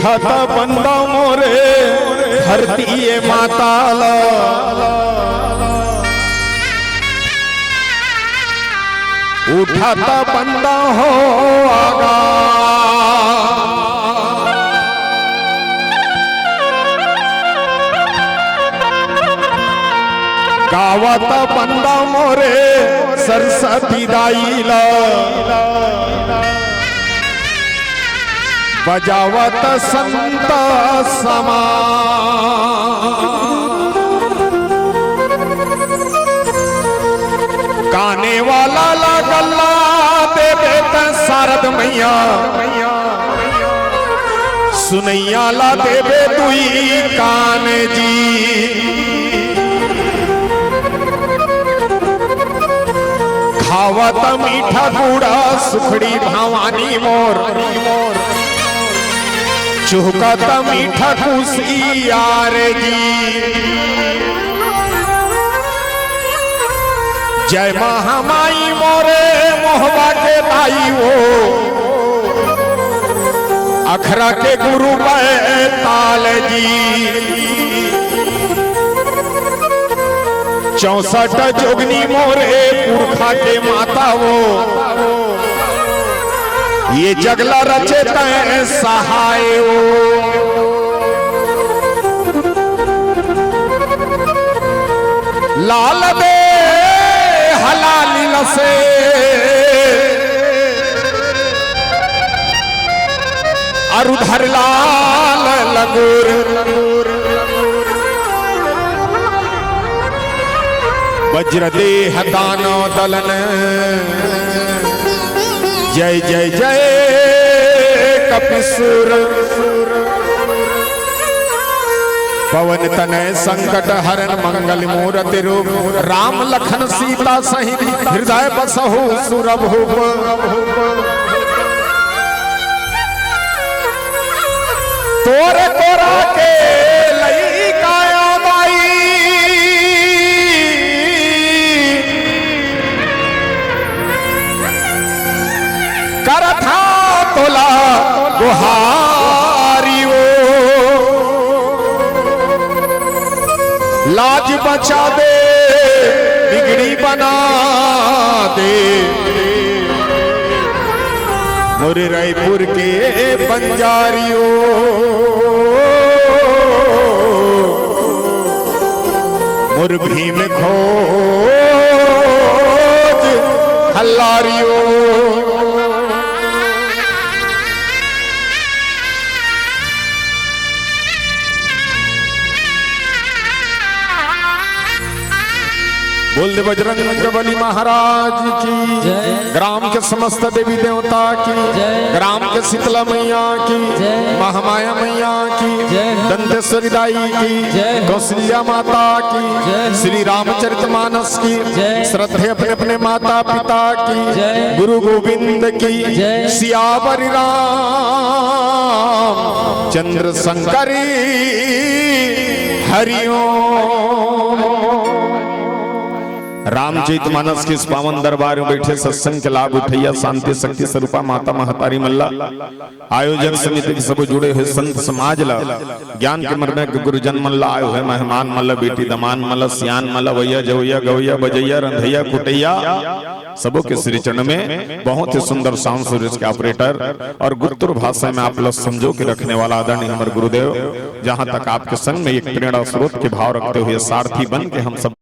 उठाता बंदा मोरे धरती ये माताला, उठाता बंदा हो आगा, गावाता बंदा मोरे सरस्वती दाईला, बजावत संत समा, गाने वाला लागला देवे शारद मैया, सुनैया ला देवे दुई कान जी, खावत मीठा गुड़ा सुखड़ी भवानी मोर, चुहकत मीठा खुशियार जी, जय महामाई मोरे मोहबा के दाई वो, अखरा के गुरु बैताल जी, 64 जोगनी मोरे पुरखा के माता वो, ये जगला रचे तय सहाय वो, लाल दे हलाली लसे, अरुधर लाल लगुर, वज्र देह दानो दलन, जय जय जय कपिसुर, पवन तनय संकट हरण मंगल मूर्ति रूप, राम लखन सीता सहित हृदय बसहु सुरभूप, तोरे तोरा के लई काया बाई, करथा तोला गुहारी वो, लाज बचा दे बिगड़ी बना दे, मोरे रायपुर के बंजारियों, मोर भीम खोज हल्लारियों, बोल दे बजरंग बली महाराज की जय, ग्राम के समस्त देवी देवता की जय, ग्राम के शीतला मैया की जय, महामाया मैया की जय, दंतेश्वरी दाई की जय, कौशल्या माता की जय, श्री रामचरितमानस की जय, श्रद्धे अपने अपने माता पिता की जय, गुरु गोविंद की जय, सियावर राम चंद्र शंकरी हरिओम। रामचरितमानस के इस पावन दरबार में बैठे सत्संग के लाभ उठैया शांति शक्ति स्वरूपा माता महतारी मल्ला, आयोजक समिति के सब जुड़े हुए संत समाज ला, ज्ञान के मर्म के गुरुजन मल्ला आयो है, मेहमान मल्ला, बेटी दमान मल्ला, सियान मल्ला, भैया जवैया गवैया बजैया रंधैया कुटैया, सबों के श्री चरण में बहुत ही सुंदर साउंड सर्विस के ऑपरेटर और गुप्त भाषा में आप लोग समझो के रखने वाला आदरणीय हमारे गुरुदेव, जहां तक आपके संग में एक प्रेरणा स्रोत के भाव रखते हुए सारथी बन के हम सब